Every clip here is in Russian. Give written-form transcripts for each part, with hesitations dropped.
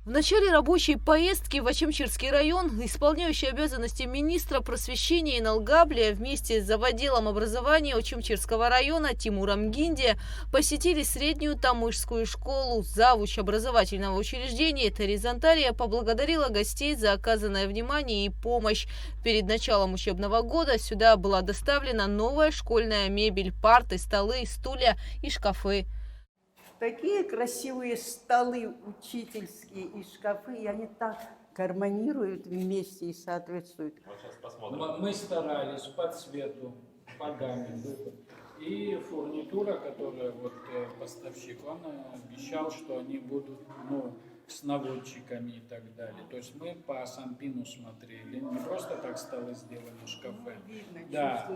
В начале рабочей поездки в Очимчирский район исполняющий обязанности министра просвещения Иналгаблия вместе с заводелом образования Очимчирского района Тимуром Гинди посетили среднюю тамышскую школу. Завуч образовательного учреждения Терезантария поблагодарила гостей за оказанное внимание и помощь. Перед началом учебного года сюда была доставлена новая школьная мебель, парты, столы, стулья и шкафы. Такие красивые столы учительские и шкафы, и они так гармонируют вместе и соответствуют. Вот сейчас посмотрим. Мы старались по цвету, по гамме. И фурнитура, которая поставщик, он обещал, что они будут с наводчиками и так далее. То есть мы по Санпину смотрели, не просто так столы сделаны, шкафы. Видно, Да,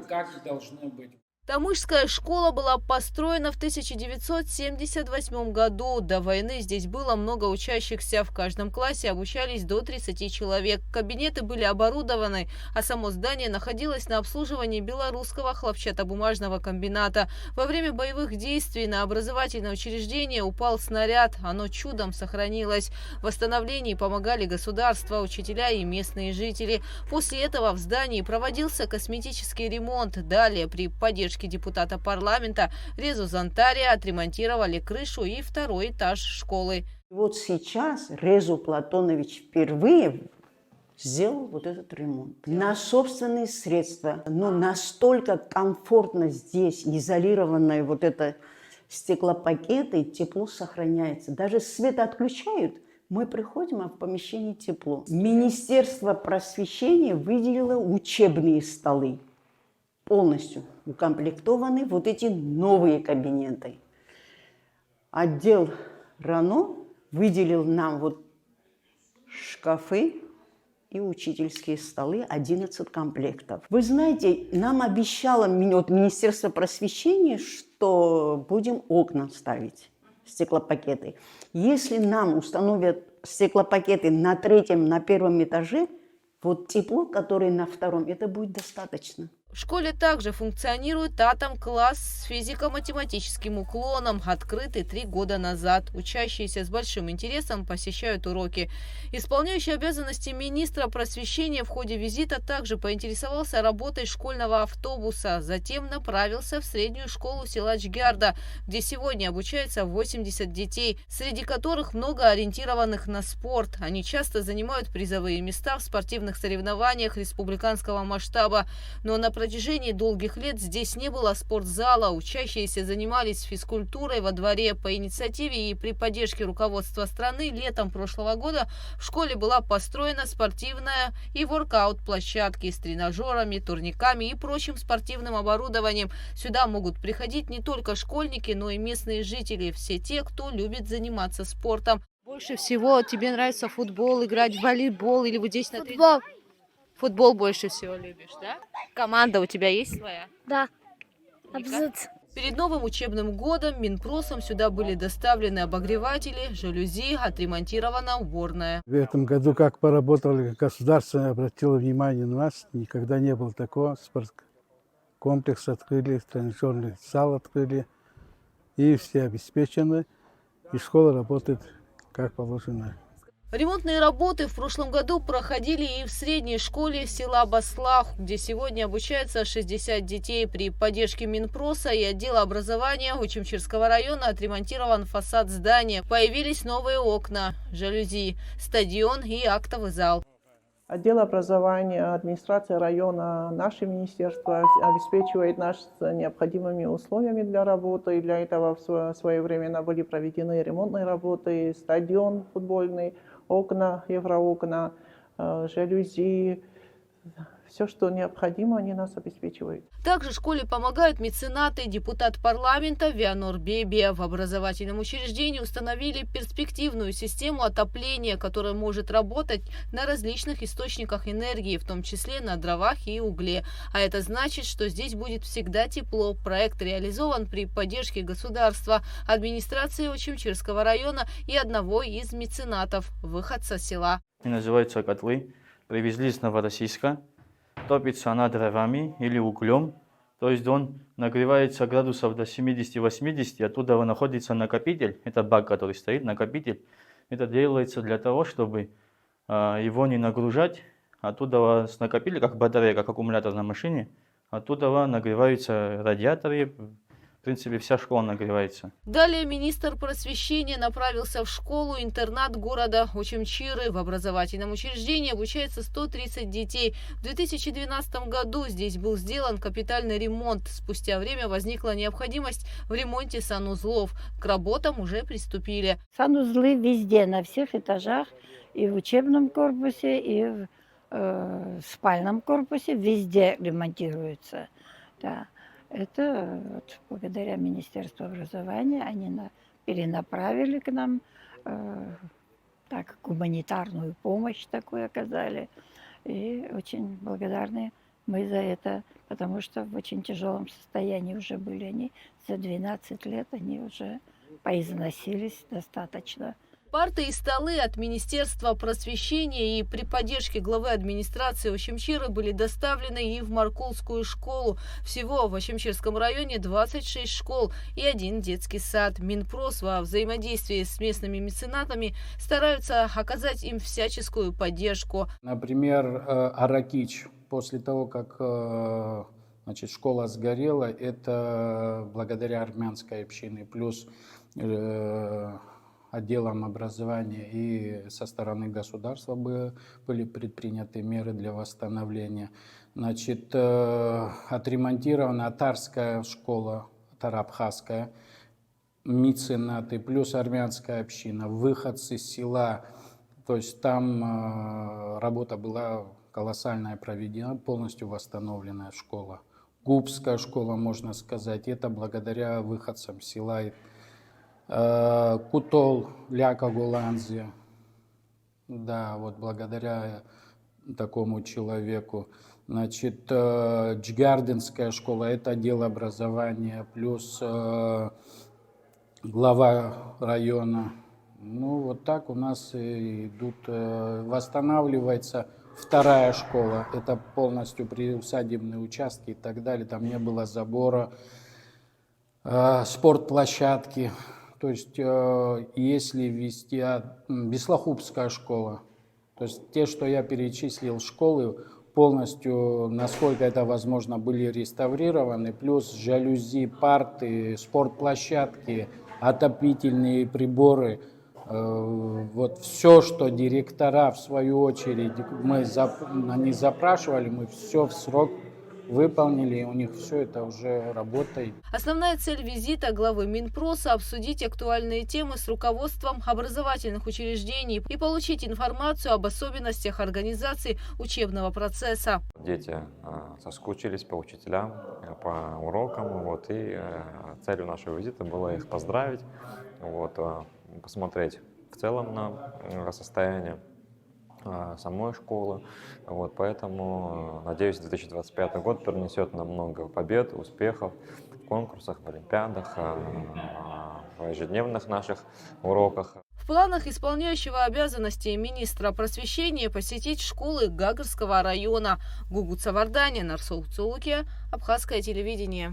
как должно быть. Тамышская школа была построена в 1978 году. До войны здесь было много учащихся. В каждом классе обучались до 30 человек. Кабинеты были оборудованы, а само здание находилось на обслуживании белорусского хлопчатобумажного комбината. Во время боевых действий на образовательное учреждение упал снаряд. Оно чудом сохранилось. В восстановлении помогали государство, учителя и местные жители. После этого в здании проводился косметический ремонт. Далее, при поддержке депутата парламента Резу Зантария отремонтировали крышу и второй этаж школы. Вот сейчас Резу Платонович впервые сделал вот этот ремонт. На собственные средства. Но настолько комфортно здесь, изолированные вот это стеклопакеты, тепло сохраняется. Даже свет отключают, мы приходим, а в помещении тепло. Министерство просвещения выделило учебные столы. Полностью укомплектованы вот эти новые кабинеты. Отдел РАНО выделил нам вот шкафы и учительские столы, 11 комплектов. Вы знаете, нам обещало Министерство просвещения, что будем окна ставить, стеклопакеты. Если нам установят стеклопакеты на третьем, на первом этаже, вот тепло, которое на втором, это будет достаточно. В школе также функционирует атом-класс с физико-математическим уклоном, открытый 3 года назад. Учащиеся с большим интересом посещают уроки. Исполняющий обязанности министра просвещения в ходе визита также поинтересовался работой школьного автобуса. Затем направился в среднюю школу села Чгярда, где сегодня обучается 80 детей, среди которых много ориентированных на спорт. Они часто занимают призовые места в спортивных соревнованиях республиканского масштаба. Но на протяжении долгих лет здесь не было спортзала. Учащиеся занимались физкультурой во дворе. По инициативе и при поддержке руководства страны летом прошлого года в школе была построена спортивная и воркаут-площадки с тренажерами, турниками и прочим спортивным оборудованием. Сюда могут приходить не только школьники, но и местные жители, все те, кто любит заниматься спортом. Больше всего тебе нравится футбол, играть в волейбол или вот здесь на Футбол. Футбол больше всего любишь, да? Команда у тебя есть своя? Да. Ника? Абзац. Перед новым учебным годом Минпросом сюда были доставлены обогреватели, жалюзи, отремонтирована уборная. В этом году, как поработали, государство обратило внимание на нас. Никогда не было такого. Спорткомплекс открыли, тренажерный зал открыли. И все обеспечены. И школа работает как положено. Ремонтные работы в прошлом году проходили и в средней школе села Баслах, где сегодня обучается 60 детей. При поддержке Минпроса и отдела образования Очимчирского района отремонтирован фасад здания. Появились новые окна, жалюзи, стадион и актовый зал. Отдел образования, администрация района, наше министерство обеспечивает нас необходимыми условиями для работы. И для этого в свое время были проведены ремонтные работы, стадион футбольный, окна, евроокна, жалюзи. Все, что необходимо, они нас обеспечивают. Также школе помогают меценаты. Депутат парламента Вианор Бебия. В образовательном учреждении установили перспективную систему отопления, которая может работать на различных источниках энергии, в том числе на дровах и угле. А это значит, что здесь будет всегда тепло. Проект реализован при поддержке государства, администрации Очимчирского района и одного из меценатов, выходца села. Называются котлы. Привезли с Новороссийска. Топится она дровами или углем, то есть он нагревается градусов до 70-80, оттуда находится накопитель, это бак, который стоит, накопитель, Это делается для того, чтобы его не нагружать. Оттуда накопили, как батарея, как аккумулятор на машине. Оттуда нагреваются радиаторы. В принципе, вся школа нагревается. Далее министр просвещения направился в школу-интернат города Очимчиры. В образовательном учреждении обучается 130 детей. В 2012 году здесь был сделан капитальный ремонт. Спустя время возникла необходимость в ремонте санузлов. К работам уже приступили. Санузлы везде, на всех этажах, и в учебном корпусе, и в спальном корпусе, везде ремонтируются. Да. Это вот благодаря Министерству образования они перенаправили к нам, так, гуманитарную помощь такую оказали. И очень благодарны мы за это, потому что в очень тяжелом состоянии уже были они. За 12 лет они уже поизносились достаточно. Парты и столы от Министерства просвещения и при поддержке главы администрации Очимчиры были доставлены и в Маркулскую школу. Всего в Очимчирском районе 26 школ и 1 детский сад. Минпрос во взаимодействии с местными меценатами стараются оказать им всяческую поддержку. Например, Аракич, после того, как значит, школа сгорела, это благодаря армянской общине, плюс отделом образования и со стороны государства были предприняты меры для восстановления. Значит, отремонтирована татарская школа, татаро-абхазская, меценаты, плюс армянская община, выходцы из села. То есть там работа была колоссальная проведена, полностью восстановленная школа. Губская школа, можно сказать, это благодаря выходцам села. Кутол, Ляка Голландия, да, вот благодаря такому человеку. Значит, Джгардинская школа, это отдел образования, плюс глава района. Ну, вот так у нас идут, восстанавливается вторая школа, это полностью приусадебные участки и так далее, там не было забора, спортплощадки. То есть, если ввести Беслахупская школа, то есть те, что я перечислил, школы полностью, насколько это возможно, были реставрированы, плюс жалюзи, парты, спортплощадки, отопительные приборы. Вот все, что директора, в свою очередь, они запрашивали, мы все в срок выполнили, и у них все это уже работает. Основная цель визита главы Минпроса – обсудить актуальные темы с руководством образовательных учреждений и получить информацию об особенностях организации учебного процесса. Дети соскучились по учителям, по урокам, вот, и целью нашего визита было их поздравить, вот, посмотреть в целом на состояние самой школы. Вот, поэтому, надеюсь, 2025 год принесет нам много побед, успехов в конкурсах, в олимпиадах, в ежедневных наших уроках. В планах исполняющего обязанности министра просвещения посетить школы Гагарского района. Гугуца Вардани, Нарсол Цулукия, Абхазское телевидение.